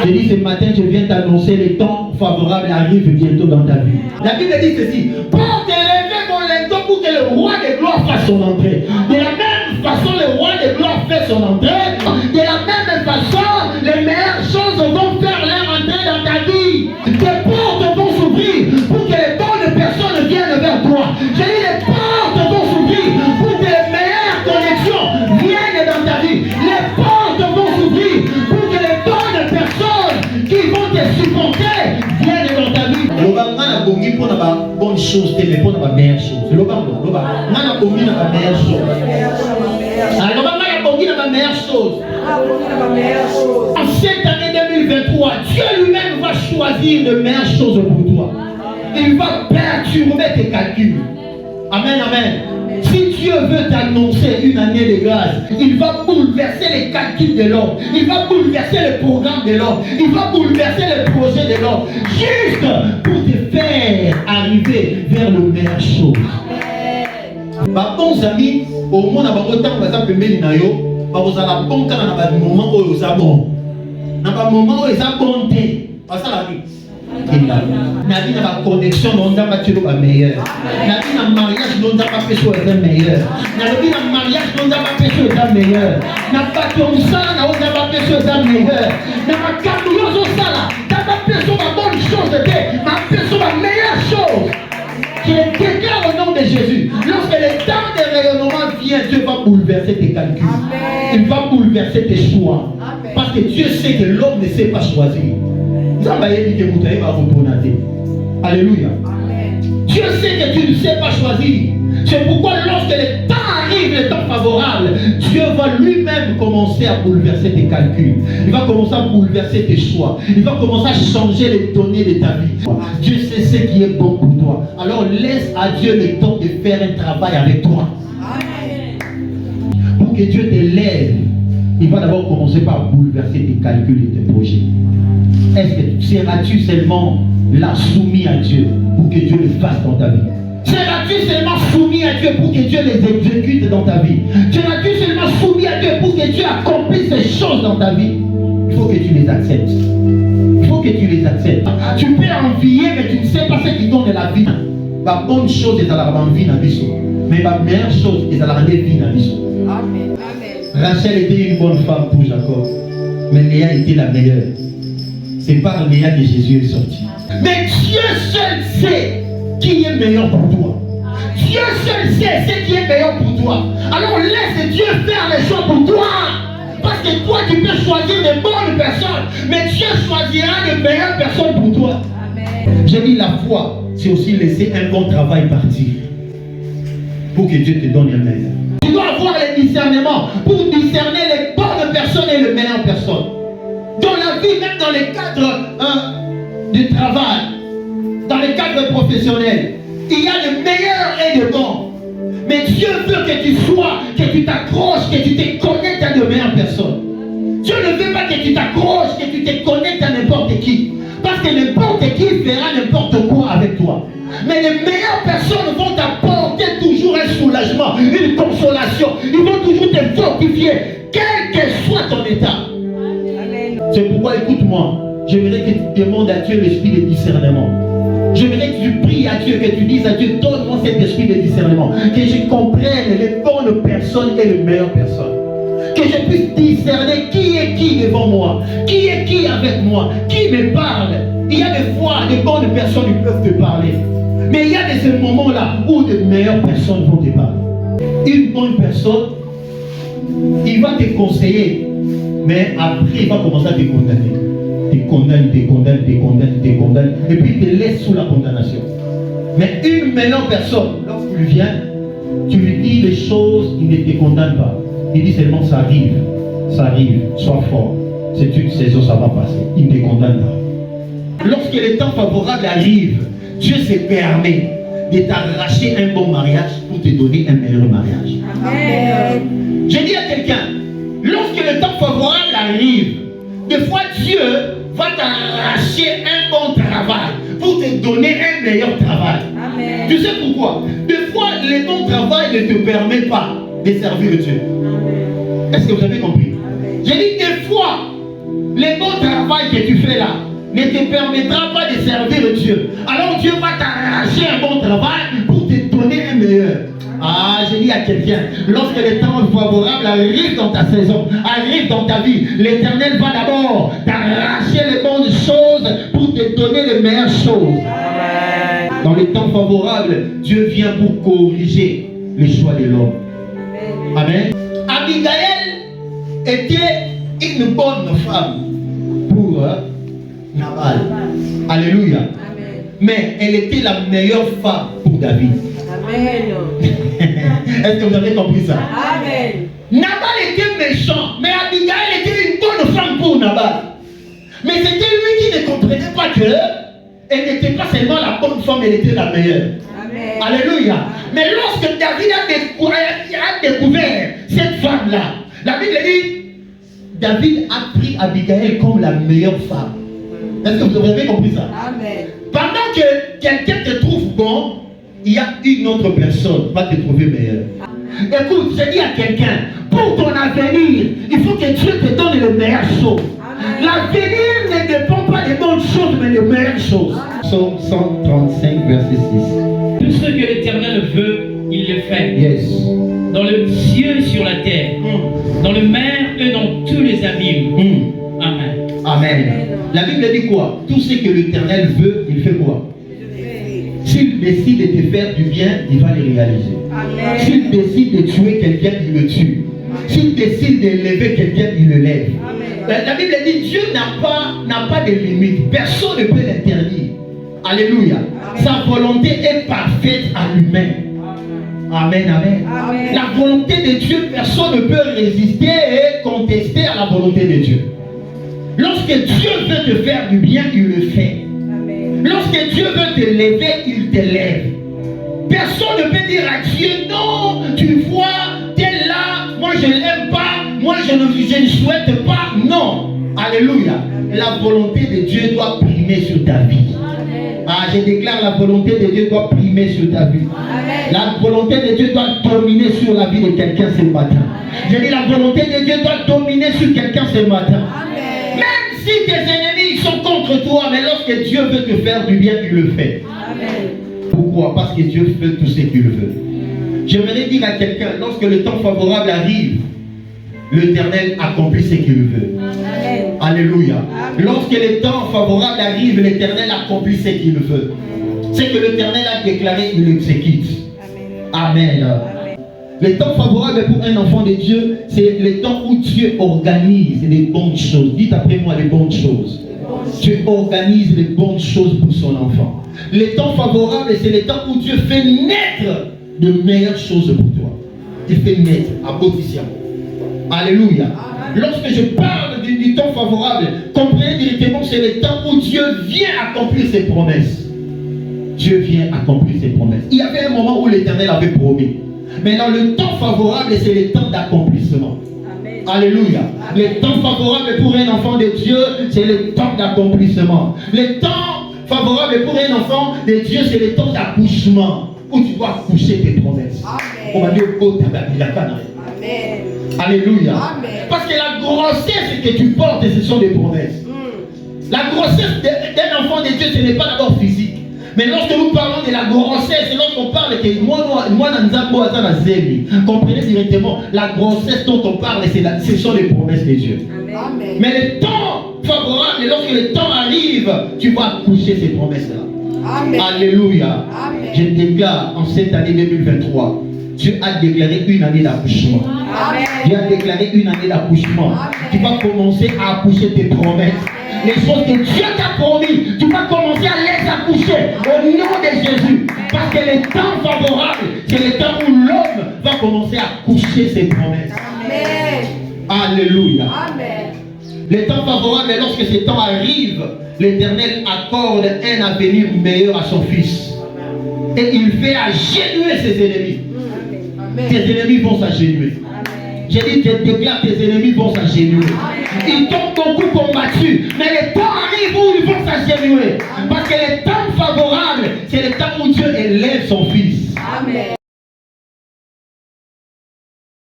Je dis ce matin, je viens t'annoncer les temps favorables arrivent bientôt dans ta vie. La Bible dit ceci, porte élevé mon linteau pour que le roi de gloire fasse son entrée. De la même façon, le roi de gloire fait son entrée. De la même façon, les meilleures choses vont faire leur entrée dans ta vie. Tes portes vont s'ouvrir pour que les bonnes personnes viennent vers toi. Je dis les portes vont s'ouvrir pour que les meilleures connexions viennent dans ta vie. Les portes vont s'ouvrir pour que les bonnes personnes qui vont te supporter viennent dans ta vie. L'obama bongi pour la bonne chose, mais pour la meilleure chose. L'obama bongi pour la meilleure chose. L'obama bongi pour la meilleure chose. En cette année 2023, Dieu lui-même va choisir de meilleures choses pour toi. Il va perturber tes calculs. Amen, amen. Si Dieu veut t'annoncer une année de grâce, il va bouleverser les calculs de l'homme. Il va bouleverser le programme de l'homme. Il va bouleverser le projet de l'homme. Juste pour te faire arriver vers le meilleure chose. Mes bons amis, au monde, autant que ça peut mener na yo. Vous allez bon quand on a un moment où vous avez bon. Dans un moment où vous avez bonté. Parce que la vie. La vie n'a pas connexion, on n'a pas de meilleur. La vie n'a mariage, on n'a pas fait sur le meilleur. La vie n'a mariage, on n'a pas fait sur le meilleur. N'a pas comme ça, on n'a pas fait sur le meilleur. N'a pas camion au sala. N'a pas fait sur la bonne chose de Dieu. N'a pas fait sur la meilleure chose. Qui est déclaré au nom de Jésus. Lorsque le temps de rayonnement vient, Dieu va bouleverser tes calculs. Amen. Il va bouleverser tes choix. Amen. Parce que Dieu sait que l'homme ne sait pas choisir. Alléluia. Amen. Dieu sait que tu ne sais pas choisir. C'est pourquoi lorsque le temps arrive, le temps favorable, Dieu va lui-même commencer à bouleverser tes calculs. Il va commencer à bouleverser tes choix. Il va commencer à changer les données de ta vie. Dieu sait ce qui est bon pour toi. Alors laisse à Dieu le temps de faire un travail avec toi. Amen. Pour que Dieu te lève, il va d'abord commencer par bouleverser tes calculs et tes projets. Est-ce que seras-tu seulement là soumis à Dieu pour que Dieu le fasse dans ta vie? Seras-tu seulement soumis à Dieu pour que Dieu les exécute dans ta vie? Seras-tu seulement soumis à Dieu pour que Dieu accomplisse ces choses dans ta vie? Il faut que tu les acceptes. Il faut que tu les acceptes. Tu peux envier, mais tu ne sais pas ce qui donne la vie. La bonne chose est à la vie dans la vie. Mais la meilleure chose est à la vie dans la vie. Amen. Rachel était une bonne femme pour Jacob. Mais Léa était la meilleure. C'est par Léa que Jésus est sorti. Mais Dieu seul sait qui est meilleur pour toi. Dieu seul sait ce qui est meilleur pour toi. Alors laisse Dieu faire les choix pour toi. Parce que toi tu peux choisir de bonnes personnes, mais Dieu choisira de meilleures personnes pour toi. Amen. J'ai dit la foi, c'est aussi laisser un bon travail partir. Pour que Dieu te donne un meilleur. Tu dois avoir le discernement pour discerner les bonnes personnes et les meilleures personnes. Dans la vie, même dans les cadres du travail, dans les cadres professionnels, il y a de meilleurs et de bons. Mais Dieu veut que tu sois, que tu t'accroches, que tu te connectes à de meilleures personnes. Dieu ne veut pas que tu t'accroches, que tu te connectes à n'importe qui. Parce que n'importe qui fera n'importe quoi avec toi. Mais les meilleures personnes vont t'apporter toujours un soulagement, une consolation. Ils vont toujours te fortifier, quel que soit ton état. C'est pourquoi, écoute-moi, j'aimerais que tu demandes à Dieu l'esprit de discernement. J'aimerais que tu pries à Dieu, que tu dises à Dieu, donne-moi cet esprit de discernement. Que je comprenne les bonnes personnes et les meilleures personnes. Que je puisse discerner qui est qui devant moi, qui est qui avec moi, qui me parle. Il y a des fois, des bonnes personnes qui peuvent te parler. Mais il y a de ces moments-là où de meilleures personnes vont te parler. Une bonne personne, il va te conseiller. Mais après, il va commencer à te condamner. Te condamne, et puis il te laisse sous la condamnation. Mais une meilleure personne, lorsqu'il vient, tu lui dis les choses, il ne te condamne pas. Il dit seulement ça arrive, sois fort. C'est une saison, ça va passer. Il ne te condamne pas. Lorsque le temps favorable arrive, Dieu se permet de t'arracher un bon mariage pour te donner un meilleur mariage. Amen. J'ai dit à quelqu'un, lorsque le temps favorable arrive, des fois Dieu va t'arracher un bon travail pour te donner un meilleur travail. Amen. Tu sais pourquoi? Des fois, le bon travail ne te permet pas de servir Dieu. Amen. Est-ce que vous avez compris? J'ai dit des fois, le bon travail que tu fais là ne te permettra pas de servir Dieu. Alors Dieu va t'arracher un bon travail pour te donner un meilleur. Ah, j'ai dit à quelqu'un, lorsque les temps favorables arrivent dans ta saison, arrivent dans ta vie, l'Éternel va d'abord t'arracher les bonnes choses pour te donner les meilleures choses. Amen. Dans les temps favorables, Dieu vient pour corriger les choix de l'homme. Amen. Abigail était une bonne femme pour Nabal. Alléluia. Amen. Mais elle était la meilleure femme pour David. Amen. Est-ce que vous avez compris ça? Amen. Nabal était méchant, mais Abigail était une bonne femme pour Nabal. Mais c'était lui qui ne comprenait pas que elle n'était pas seulement la bonne femme, elle était la meilleure. Amen. Alléluia. Mais lorsque David a découvert cette femme-là, la Bible dit, David a pris Abigail comme la meilleure femme. Est-ce que vous avez compris ça? Amen. Pendant que quelqu'un te trouve bon, il y a une autre personne qui va te trouver meilleur. Amen. Écoute, je dis à quelqu'un, pour ton avenir, il faut que Dieu te donne les meilleures choses. L'avenir ne dépend pas des bonnes choses, mais des meilleures choses. Psaume 135, verset 6. Tout ce que l'Éternel veut, il le fait. Yes. Dans le ciel, sur la terre, dans le mer et dans tous les abîmes. Amen. Amen. La Bible dit quoi? Tout ce que l'Éternel veut, il fait quoi? S'il décide de te faire du bien, il va le réaliser. S'il décide de tuer quelqu'un, il le tue. S'il décide d'élever quelqu'un, il le lève. La Bible dit Dieu n'a pas de limite. Personne ne peut l'interdire. Alléluia. Sa volonté est parfaite à lui-même. Amen, amen. Amen. La volonté de Dieu, personne ne peut résister et contester à la volonté de Dieu. Lorsque Dieu veut te faire du bien, il le fait. Amen. Lorsque Dieu veut te lever, il te lève. Personne ne peut dire à Dieu, non, tu vois, t'es là, moi je ne l'aime pas, moi je ne souhaite pas. Non. Alléluia. Amen. La volonté de Dieu doit primer sur ta vie. Amen. Ah, je déclare, la volonté de Dieu doit primer sur ta vie. Amen. La volonté de Dieu doit dominer sur la vie de quelqu'un ce matin. Je dis, la volonté de Dieu doit dominer sur quelqu'un ce matin. Amen. Même si tes ennemis sont contre toi, mais lorsque Dieu veut te faire du bien, il le fait. Amen. Pourquoi? Parce que Dieu fait tout ce qu'il veut. J'aimerais dire à quelqu'un, lorsque le temps favorable arrive, l'Éternel accomplit ce qu'il veut. Amen. Alléluia. Amen. Lorsque le temps favorable arrive, l'Éternel accomplit ce qu'il veut. Ce que l'Éternel a déclaré, il l'exécute. Amen. Amen. Le temps favorable pour un enfant de Dieu, c'est le temps où Dieu organise les bonnes choses. Dites après moi les bonnes choses. Dieu organise les bonnes choses pour son enfant. Le temps favorable, c'est le temps où Dieu fait naître de meilleures choses pour toi. Il fait naître, aboutissement. Alléluia. Lorsque je parle du temps favorable, comprenez directement, c'est le temps où Dieu vient accomplir ses promesses. Dieu vient accomplir ses promesses. Il y avait un moment où l'Éternel avait promis. Mais dans le temps favorable, c'est le temps d'accomplissement. Alléluia. Le temps favorable pour un enfant de Dieu, c'est le temps d'accomplissement. Le temps favorable pour un enfant de Dieu, c'est le temps d'accouchement, où tu dois accoucher tes promesses. On va dire Amen. Alléluia. Amen. Parce que la grossesse que tu portes, ce sont des promesses. La grossesse d'un enfant de Dieu, ce n'est pas d'abord physique. Mais lorsque nous parlons de la grossesse, et lorsqu'on parle que comprenez directement, la grossesse dont on parle, ce sont les promesses de Dieu. Amen. Mais le temps favorable, lorsque le temps arrive, tu vas accoucher ces promesses-là. Alléluia. Amen. Je déclare en cette année 2023, Dieu a déclaré une année d'accouchement. Dieu a déclaré une année d'accouchement. Tu vas commencer à accoucher tes promesses. Les choses que Dieu t'a promis, tu vas commencer à les accoucher au nom de Jésus. Parce que le temps favorable, c'est le temps où l'homme va commencer à accoucher ses promesses. Amen. Alléluia. Amen. Le temps favorable, lorsque ce temps arrive, l'Éternel accorde un avenir meilleur à son fils. Et il fait agenouiller ses ennemis. Amen. Tes ennemis vont s'agenouiller. J'ai dit, je déclare, tes ennemis vont s'agenouiller. Ils t'ont beaucoup combattu, mais le temps arrive où ils vont s'agenouiller. Parce que le temps favorable, c'est le temps où Dieu élève son fils. Amen.